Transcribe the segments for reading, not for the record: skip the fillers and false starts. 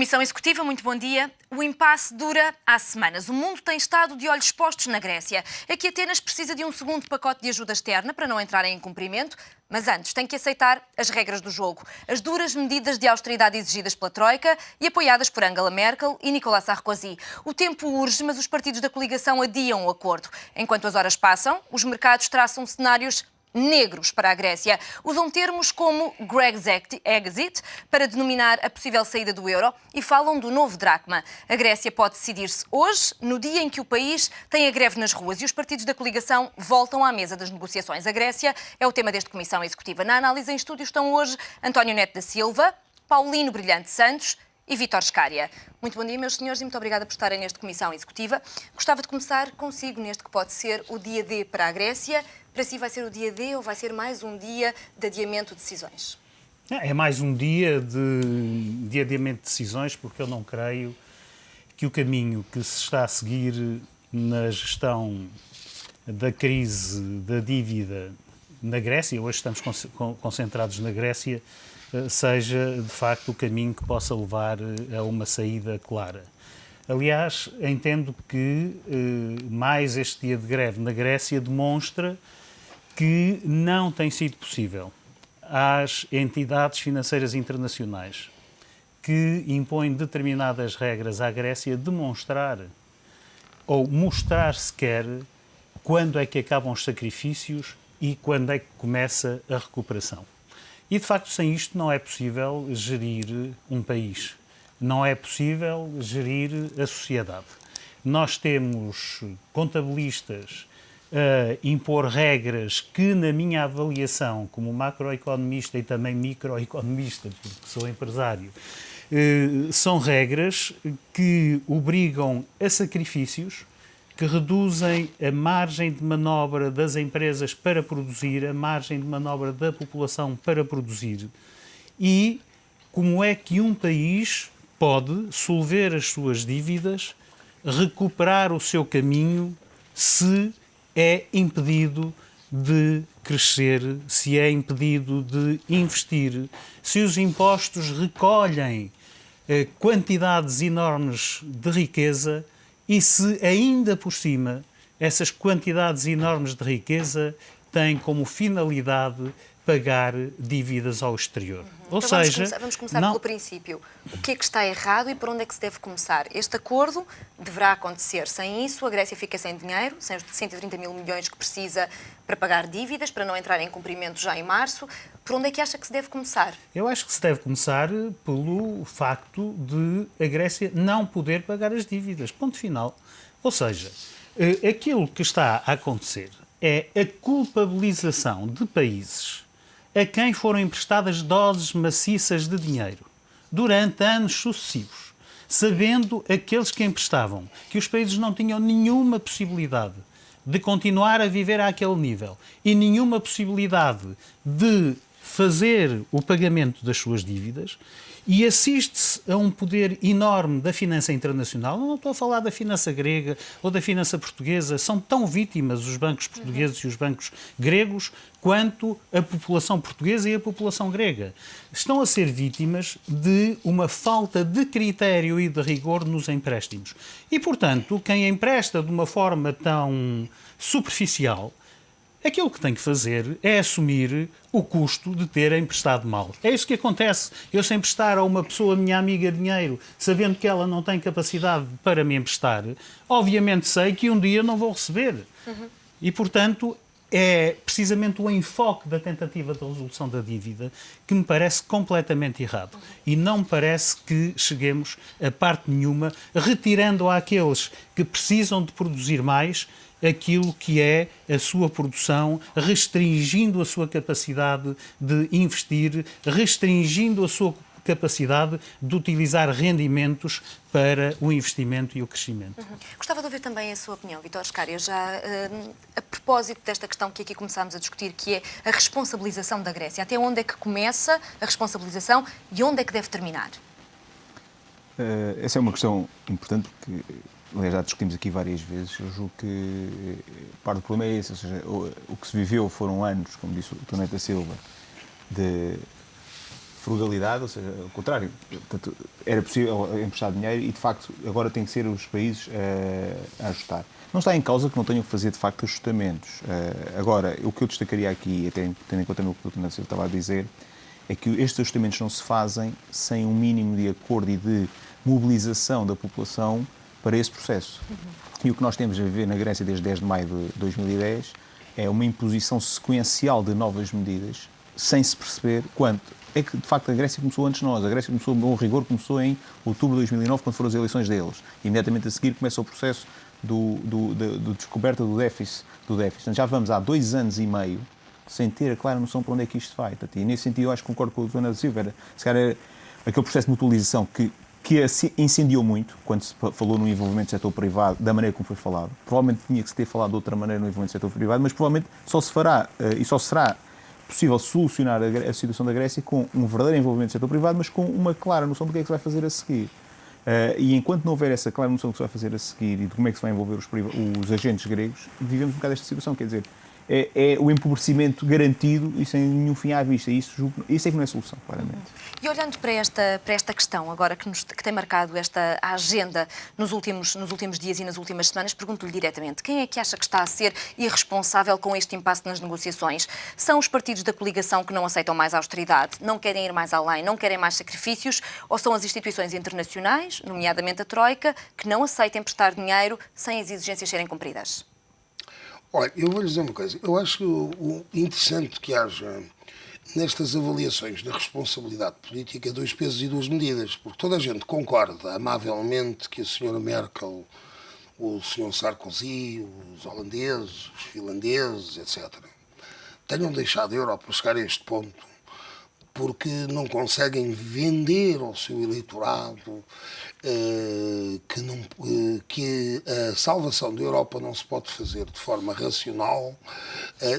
Comissão Executiva, muito bom dia. O impasse dura há semanas. O mundo tem estado de olhos postos na Grécia. Aqui Atenas precisa de um segundo pacote de ajuda externa para não entrar em incumprimento, mas antes tem que aceitar as regras do jogo. As duras medidas de austeridade exigidas pela Troika e apoiadas por Angela Merkel e Nicolas Sarkozy. O tempo urge, mas os partidos da coligação adiam o acordo. Enquanto as horas passam, os mercados traçam cenários negros para a Grécia. Usam termos como Grexit para denominar a possível saída do euro e falam do novo dracma. A Grécia pode decidir-se hoje, no dia em que o país tem a greve nas ruas e os partidos da coligação voltam à mesa das negociações. A Grécia é o tema desta Comissão Executiva. Na análise em estúdio estão hoje António Neto da Silva, Paulino Brilhante Santos e Vítor Scária. Muito bom dia, meus senhores, e muito obrigada por estarem nesta Comissão Executiva. Gostava de começar consigo neste que pode ser o dia D para a Grécia. Para si vai ser o dia D ou vai ser mais um dia de adiamento de decisões? É mais um dia de adiamento de decisões, porque eu não creio que o caminho que se está a seguir na gestão da crise da dívida na Grécia, hoje estamos concentrados na Grécia, seja de facto o caminho que possa levar a uma saída clara. Aliás, entendo que mais este dia de greve na Grécia demonstra que não tem sido possível às entidades financeiras internacionais que impõem determinadas regras à Grécia demonstrar ou mostrar sequer quando é que acabam os sacrifícios e quando é que começa a recuperação. E, de facto, sem isto não é possível gerir um país, não é possível gerir a sociedade. Nós temos contabilistas a impor regras que, na minha avaliação, como macroeconomista e também microeconomista, porque sou empresário, são regras que obrigam a sacrifícios, que reduzem a margem de manobra das empresas para produzir, a margem de manobra da população para produzir. E como é que um país pode solver as suas dívidas, recuperar o seu caminho, se é impedido de crescer, se é impedido de investir, se os impostos recolhem quantidades enormes de riqueza e se ainda por cima essas quantidades enormes de riqueza têm como finalidade pagar dívidas ao exterior. Ou então seja, vamos começar pelo princípio. O que é que está errado e por onde é que se deve começar? Este acordo deverá acontecer. Sem isso, a Grécia fica sem dinheiro, sem os 130 mil milhões que precisa para pagar dívidas, para não entrar em cumprimento já em março. Por onde é que acha que se deve começar? Eu acho que se deve começar pelo facto de a Grécia não poder pagar as dívidas. Ponto final. Ou seja, aquilo que está a acontecer é a culpabilização de países a quem foram emprestadas doses maciças de dinheiro durante anos sucessivos, sabendo aqueles que emprestavam que os países não tinham nenhuma possibilidade de continuar a viver àquele nível e nenhuma possibilidade de fazer o pagamento das suas dívidas, e assiste-se a um poder enorme da finança internacional. Não estou a falar da finança grega ou da finança portuguesa, são tão vítimas os bancos portugueses e os bancos gregos quanto a população portuguesa e a população grega. Estão a ser vítimas de uma falta de critério e de rigor nos empréstimos. E, portanto, quem empresta de uma forma tão superficial, aquilo que tem que fazer é assumir o custo de ter emprestado mal. É isso que acontece. Eu, se emprestar a uma pessoa, minha amiga, dinheiro, sabendo que ela não tem capacidade para me emprestar, obviamente sei que um dia não vou receber. E, portanto, é precisamente o enfoque da tentativa de resolução da dívida que me parece completamente errado. E não me parece que cheguemos a parte nenhuma, retirando àqueles que precisam de produzir mais aquilo que é a sua produção, restringindo a sua capacidade de investir, restringindo a sua capacidade de utilizar rendimentos para o investimento e o crescimento. Gostava de ouvir também a sua opinião, Vítor Scária, já a propósito desta questão que aqui começámos a discutir, que é a responsabilização da Grécia. Até onde é que começa a responsabilização e onde é que deve terminar? Essa é uma questão importante porque, aliás, já discutimos aqui várias vezes. Eu julgo que parte do problema é esse, ou seja, o que se viveu foram anos, como disse o Dr. Neto da Silva, de frugalidade, ou seja, ao contrário, portanto, era possível emprestar dinheiro e, de facto, agora tem que ser os países a ajustar. Não está em causa que não tenham que fazer, de facto, ajustamentos. Agora, o que eu destacaria aqui, até tendo em conta o que o Dr. Silva estava a dizer, é que estes ajustamentos não se fazem sem um mínimo de acordo e de mobilização da população para esse processo. E o que nós temos a ver na Grécia desde 10 de maio de 2010 é uma imposição sequencial de novas medidas, sem se perceber quanto. É que, de facto, a Grécia começou antes de nós. A Grécia começou, bom rigor, começou em outubro de 2009, quando foram as eleições deles. Imediatamente a seguir começa o processo de descoberta do déficit. Portanto, já vamos há 2 anos e meio sem ter a clara noção para onde é que isto vai. Portanto, e nesse sentido, eu acho que concordo com o Dr. Silva. Se calhar, aquele processo de mutualização que incendiou muito, quando se falou no envolvimento do setor privado, da maneira como foi falado. Provavelmente tinha que se ter falado de outra maneira no envolvimento do setor privado, mas provavelmente só se fará e só será possível solucionar a situação da Grécia com um verdadeiro envolvimento do setor privado, mas com uma clara noção do que é que se vai fazer a seguir. E enquanto não houver essa clara noção do que se vai fazer a seguir e de como é que se vai envolver os agentes gregos, vivemos um bocado esta situação, quer dizer, é o empobrecimento garantido e sem nenhum fim à vista. Isso é que não é solução, claramente. E olhando para esta questão, agora que tem marcado a agenda nos últimos dias e nas últimas semanas, pergunto-lhe diretamente, quem é que acha que está a ser irresponsável com este impasse nas negociações? São os partidos da coligação que não aceitam mais austeridade, não querem ir mais além, não querem mais sacrifícios, ou são as instituições internacionais, nomeadamente a Troika, que não aceitam prestar dinheiro sem as exigências serem cumpridas? Olha, eu vou-lhe dizer uma coisa. Eu acho o interessante que haja nestas avaliações da responsabilidade política 2 pesos e 2 medidas, porque toda a gente concorda amavelmente que a senhora Merkel, o senhor Sarkozy, os holandeses, os finlandeses, etc., tenham deixado a Europa chegar a este ponto porque não conseguem vender ao seu eleitorado que a salvação da Europa não se pode fazer de forma racional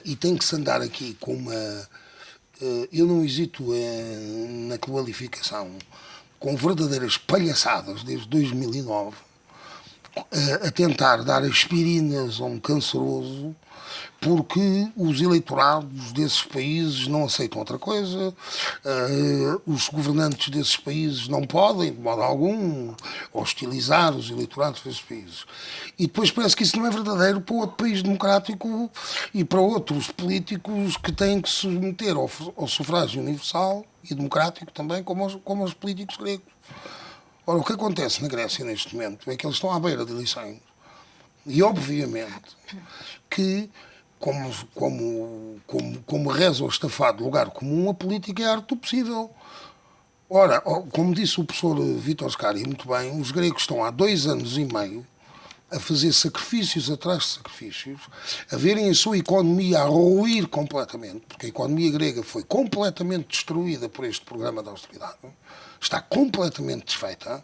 e tem que se andar aqui com uma... eu não hesito na qualificação, com verdadeiras palhaçadas desde 2009, a tentar dar aspirinas a um canceroso, porque os eleitorados desses países não aceitam outra coisa, os governantes desses países não podem, de modo algum, hostilizar os eleitorados desses países. E depois parece que isso não é verdadeiro para outro país democrático e para outros políticos que têm que se submeter ao sufrágio universal e democrático também, como os políticos gregos. Ora, o que acontece na Grécia neste momento é que eles estão à beira de eleições. E, obviamente, que, como reza o estafado lugar comum, a política é a arte do possível. Ora, como disse o professor Vítor Scari muito bem, os gregos estão há 2 anos e meio a fazer sacrifícios atrás de sacrifícios, a verem a sua economia a ruir completamente, porque a economia grega foi completamente destruída por este programa de austeridade, está completamente desfeita,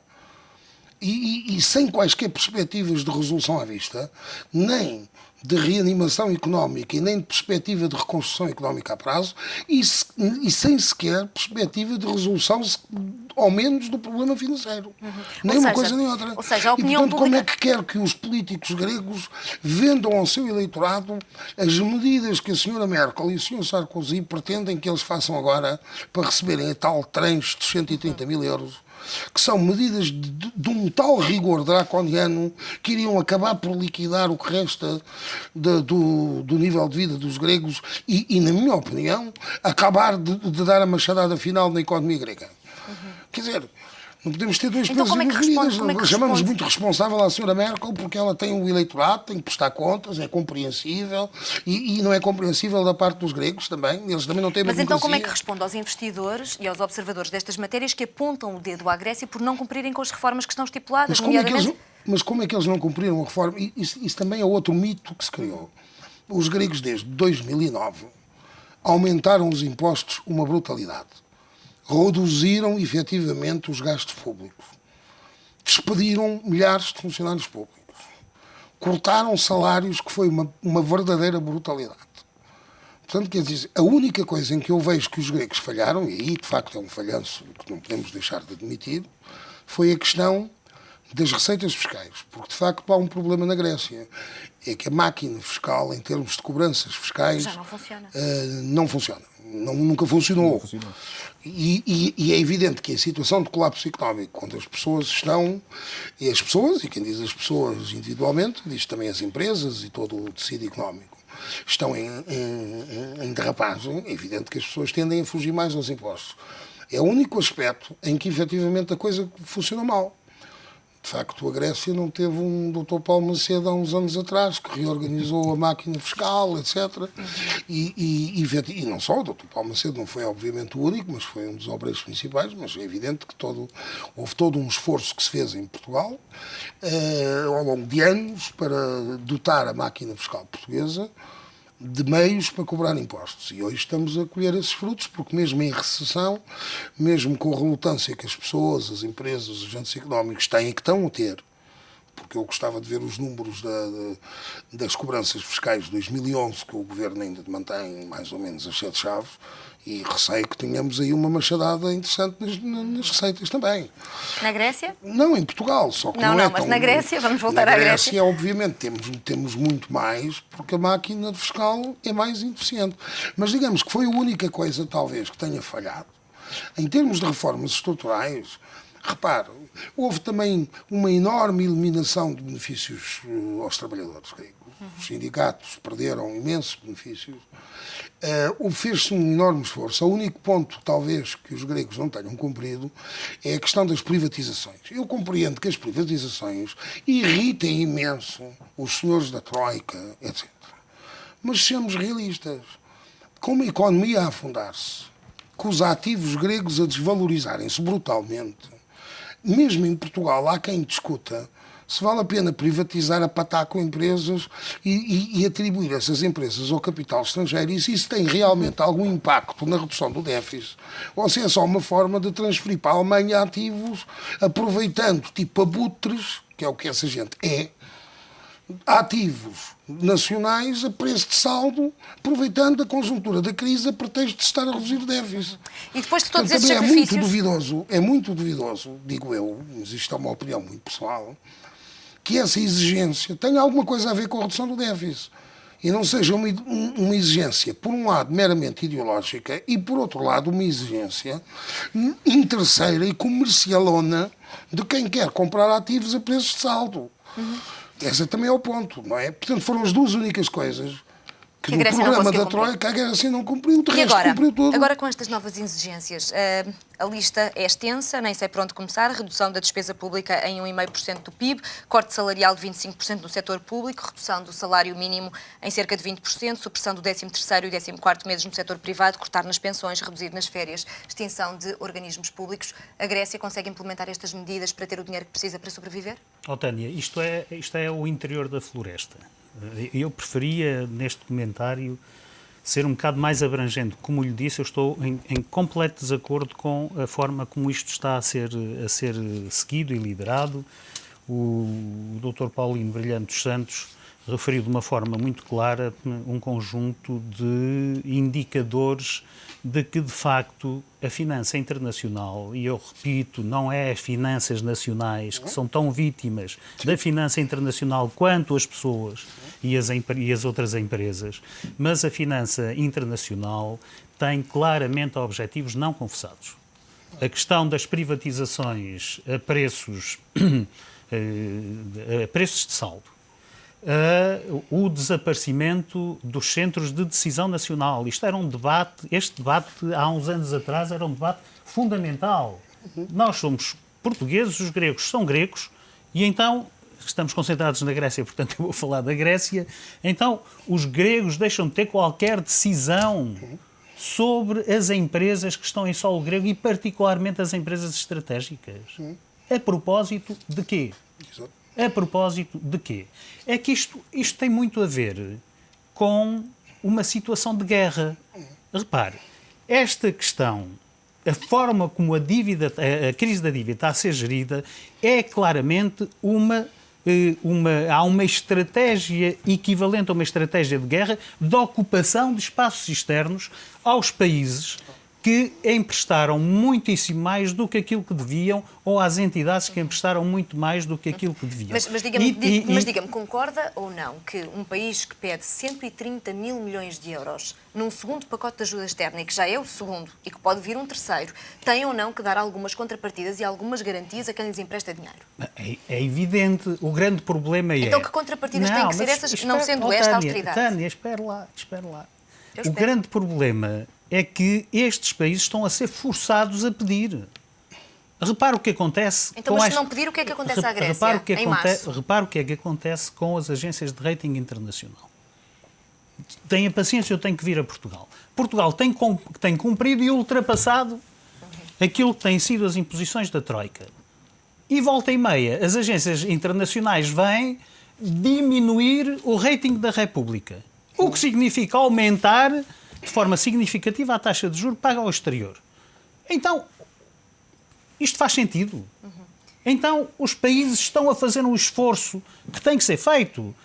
e sem quaisquer perspectivas de resolução à vista, nem de reanimação económica e nem de perspectiva de reconstrução económica a prazo, e sem sequer perspectiva de resolução, ao menos, do problema financeiro. Nem uma coisa nem outra. Ou seja, a opinião e, portanto, pública... como é que quer que os políticos gregos vendam ao seu eleitorado as medidas que a senhora Merkel e o senhor Sarkozy pretendem que eles façam agora para receberem a tal tranche de 130 mil euros, que são medidas de um tal rigor draconiano que iriam acabar por liquidar o que resta do nível de vida dos gregos e, na minha opinião, acabar de dar a machadada final na economia grega. Quer dizer, não podemos ter 2 pesos e 2 medidas. Chamamos muito responsável à senhora Merkel porque ela tem o eleitorado, tem que prestar contas, é compreensível e não é compreensível da parte dos gregos também. Eles também não têm Mas democracia. então como é que responde aos investidores e aos observadores destas matérias que apontam o dedo à Grécia por não cumprirem com as reformas que estão estipuladas? Mas como é que eles não cumpriram a reforma? Isso também é outro mito que se criou. Os gregos, desde 2009, aumentaram os impostos uma brutalidade. Reduziram efetivamente os gastos públicos, despediram milhares de funcionários públicos, cortaram salários, que foi uma verdadeira brutalidade. Portanto, quer dizer, a única coisa em que eu vejo que os gregos falharam, e aí de facto é um falhanço que não podemos deixar de admitir, foi a questão das receitas fiscais, porque de facto há um problema na Grécia, é que a máquina fiscal, em termos de cobranças fiscais, Já não funciona. Não funciona. Nunca funcionou. Não funcionou. E é evidente que a situação de colapso económico, quando as pessoas estão, e quem diz as pessoas individualmente, diz também as empresas e todo o tecido económico, estão em derrapagem, é evidente que as pessoas tendem a fugir mais aos impostos. É o único aspecto em que efetivamente a coisa funciona mal. De facto, a Grécia não teve um Dr. Paulo Macedo há uns anos atrás que reorganizou a máquina fiscal, etc. E não só, o Dr. Paulo Macedo não foi obviamente o único, mas foi um dos obreiros principais, mas é evidente que houve todo um esforço que se fez em Portugal ao longo de anos para dotar a máquina fiscal portuguesa de meios para cobrar impostos. E hoje estamos a colher esses frutos, porque mesmo em recessão, mesmo com a relutância que as pessoas, as empresas, os agentes económicos têm e que estão a ter, porque eu gostava de ver os números das cobranças fiscais de 2011, que o Governo ainda mantém mais ou menos as 7 chaves, e receio que tenhamos aí uma machadada interessante nas receitas também. Na Grécia? Não, em Portugal, só que Não, não é mas tão... na Grécia, vamos voltar à Grécia. Na Grécia, obviamente, temos muito mais, porque a máquina fiscal é mais ineficiente. Mas digamos que foi a única coisa, talvez, que tenha falhado. Em termos de reformas estruturais, repare, houve também uma enorme eliminação de benefícios aos trabalhadores gregos. Os sindicatos perderam imensos benefícios. Fez-se um enorme esforço. O único ponto, talvez, que os gregos não tenham cumprido é a questão das privatizações. Eu compreendo que as privatizações irritem imenso os senhores da Troika, etc. Mas sejamos realistas. Com uma economia a afundar-se, com os ativos gregos a desvalorizarem-se brutalmente, mesmo em Portugal há quem discuta se vale a pena privatizar a pataco empresas e atribuir essas empresas ao capital estrangeiro e se isso tem realmente algum impacto na redução do déficit ou se é só uma forma de transferir para a Alemanha ativos aproveitando tipo abutres, que é o que essa gente é, ativos nacionais a preço de saldo, aproveitando a conjuntura da crise a pretexto de estar a reduzir o déficit. E depois de todos esses Também sacrifícios... é muito duvidoso, digo eu, mas isto é uma opinião muito pessoal, que essa exigência tenha alguma coisa a ver com a redução do déficit. E não seja uma exigência, por um lado, meramente ideológica e, por outro lado, uma exigência interesseira e comercialona de quem quer comprar ativos a preços de saldo. Esse também é o ponto, não é? Portanto, foram as duas únicas coisas que no programa da Troika a Grécia não cumpriu, de resto cumpriu tudo. Agora, com estas novas exigências, a lista é extensa, nem sei por onde começar, redução da despesa pública em 1,5% do PIB, corte salarial de 25% no setor público, redução do salário mínimo em cerca de 20%, supressão do 13º e 14º meses no setor privado, cortar nas pensões, reduzir nas férias, extinção de organismos públicos. A Grécia consegue implementar estas medidas para ter o dinheiro que precisa para sobreviver? Tânia, isto é o interior da floresta. Eu preferia, neste comentário, ser um bocado mais abrangente. Como lhe disse, eu estou em completo desacordo com a forma como isto está a ser seguido e liderado. O Dr. Paulino Brilhante dos Santos referiu de uma forma muito clara um conjunto de indicadores de que, de facto, a finança internacional, e eu repito, não é as finanças nacionais que são tão vítimas da finança internacional quanto as pessoas e as outras empresas, mas a finança internacional tem claramente objetivos não confessados. A questão das privatizações a preços de saldo, o desaparecimento dos centros de decisão nacional. Isto era um debate, este debate há uns anos atrás era um debate fundamental. Nós somos portugueses, os gregos são gregos e então estamos concentrados na Grécia, portanto eu vou falar da Grécia. Então os gregos deixam de ter qualquer decisão sobre as empresas que estão em solo grego e particularmente as empresas estratégicas. A propósito de quê? Exato. A propósito de quê? É que isto tem muito a ver com uma situação de guerra. Repare, esta questão, a forma como a crise da dívida está a ser gerida, é claramente há uma estratégia equivalente a uma estratégia de guerra de ocupação de espaços externos aos países que emprestaram muitíssimo mais do que aquilo que deviam, ou às entidades que emprestaram muito mais do que aquilo que deviam. Mas diga-me, concorda ou não que um país que pede 130 mil milhões de euros num segundo pacote de ajuda externa, e que já é o segundo, e que pode vir um terceiro, tem ou não que dar algumas contrapartidas e algumas garantias a quem lhes empresta dinheiro? É evidente, o grande problema é... Então que contrapartidas têm que ser essas, não sendo esta a austeridade? Tânia, espera lá. O grande problema é que estes países estão a ser forçados a pedir. Repara o que acontece... Então, mas se não pedir, o que é que acontece à Grécia, em março? Repara o que é que acontece com as agências de rating internacional. Tenha paciência, eu tenho que vir a Portugal. Portugal tem cumprido e ultrapassado aquilo que têm sido as imposições da Troika. E volta e meia, as agências internacionais vêm diminuir o rating da República. O que significa aumentar de forma significativa a taxa de juros paga ao exterior. Então, isto faz sentido. Então, os países estão a fazer um esforço que tem que ser feito.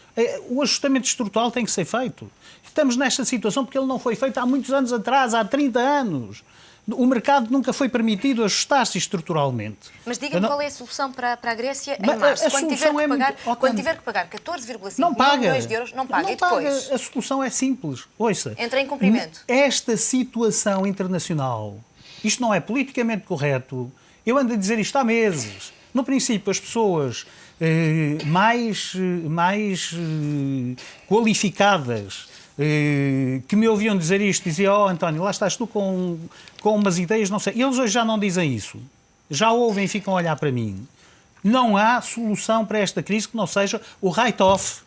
O ajustamento estrutural tem que ser feito. Estamos nesta situação porque ele não foi feito há muitos anos atrás, há 30 anos. O mercado nunca foi permitido ajustar-se estruturalmente. Mas diga-me qual é a solução para a Grécia em março, quando tiver que pagar 14,5 milhões de euros, não paga. E depois? A solução é simples. Ouça. Entra em cumprimento. Esta situação internacional, isto não é politicamente correto. Eu ando a dizer isto há meses. No princípio, as pessoas mais qualificadas que me ouviam dizer isto, diziam: António, lá estás tu com umas ideias, não sei. Eles hoje já não dizem isso. Já ouvem e ficam a olhar para mim. Não há solução para esta crise que não seja o write-off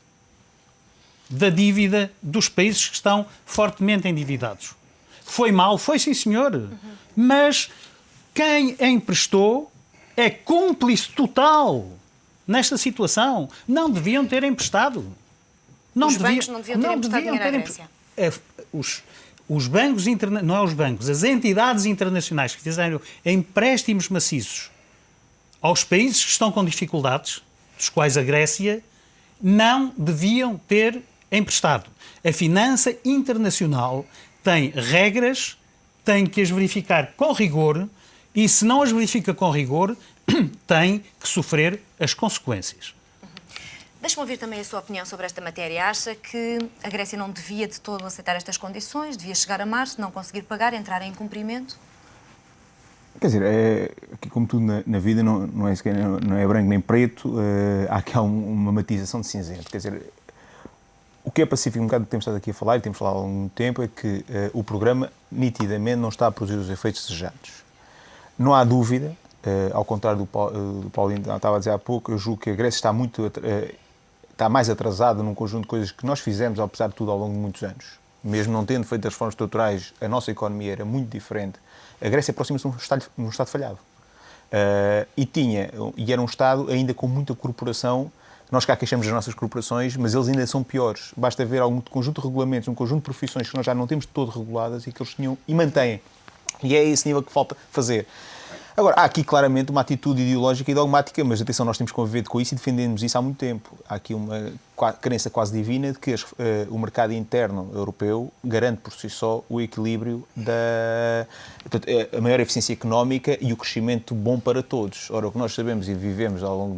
da dívida dos países que estão fortemente endividados. Foi mal? Foi, sim, senhor. Mas quem emprestou é cúmplice total nesta situação. Não deviam ter emprestado. Os bancos não deviam ter emprestado dinheiro à Grécia. Os bancos, não é os bancos, as entidades internacionais que fizeram empréstimos maciços aos países que estão com dificuldades, dos quais a Grécia, não deviam ter emprestado. A finança internacional tem regras, tem que as verificar com rigor e, se não as verifica com rigor, tem que sofrer as consequências. Deixe-me ouvir também a sua opinião sobre esta matéria. Acha que a Grécia não devia de todo aceitar estas condições? Devia chegar a março, não conseguir pagar, entrar em cumprimento? Quer dizer, como tudo na vida, não é branco nem preto, há aqui uma matização de cinzento. Quer dizer, o que é pacífico, um bocado do que temos estado aqui a falar, e temos falado há algum tempo, é que o programa nitidamente não está a produzir os efeitos desejados. Não há dúvida, ao contrário do Paulinho estava a dizer há pouco, eu julgo que a Grécia está mais atrasada num conjunto de coisas que nós fizemos, apesar de tudo, ao longo de muitos anos. Mesmo não tendo feito as reformas estruturais, a nossa economia era muito diferente. A Grécia aproxima-se de um Estado falhado. E era um Estado ainda com muita corporação. Nós cá queixamos das nossas corporações, mas eles ainda são piores. Basta ver algum conjunto de regulamentos, um conjunto de profissões que nós já não temos de todo reguladas e que eles tinham e mantêm. E é esse nível que falta fazer. Agora, há aqui claramente uma atitude ideológica e dogmática, mas atenção, nós temos convivido com isso e defendemos isso há muito tempo. Há aqui uma crença quase divina de que o mercado interno europeu garante por si só o equilíbrio a maior eficiência económica e o crescimento bom para todos. Ora, o que nós sabemos e vivemos ao longo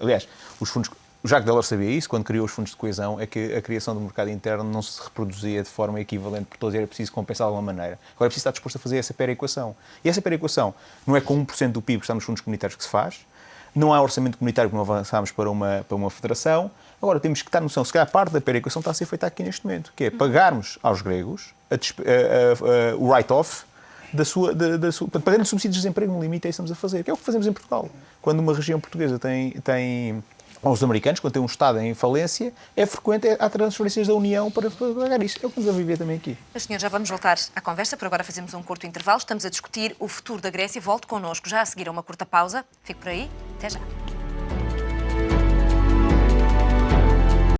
aliás, os fundos... O Jacques Delors sabia isso, quando criou os fundos de coesão, é que a criação do mercado interno não se reproduzia de forma equivalente por todos e era preciso compensar de alguma maneira. Agora é preciso estar disposto a fazer essa perequação. E essa perequação não é com 1% do PIB que está nos fundos comunitários que se faz, não há orçamento comunitário que não avançámos para uma federação. Agora temos que estar noção, se calhar parte da perequação está a ser feita aqui neste momento, que é pagarmos aos gregos o write-off pagando subsídios de desemprego no limite, é isso que estamos a fazer, que é o que fazemos em Portugal. Quando uma região portuguesa tem aos americanos, quando tem um Estado em falência, é frequente há transferências da União para pagar isso. É o que estamos a viver também aqui. Mas, senhor, já vamos voltar à conversa, por agora fazemos um curto intervalo. Estamos a discutir o futuro da Grécia. Volte connosco já a seguir a uma curta pausa. Fique por aí. Até já.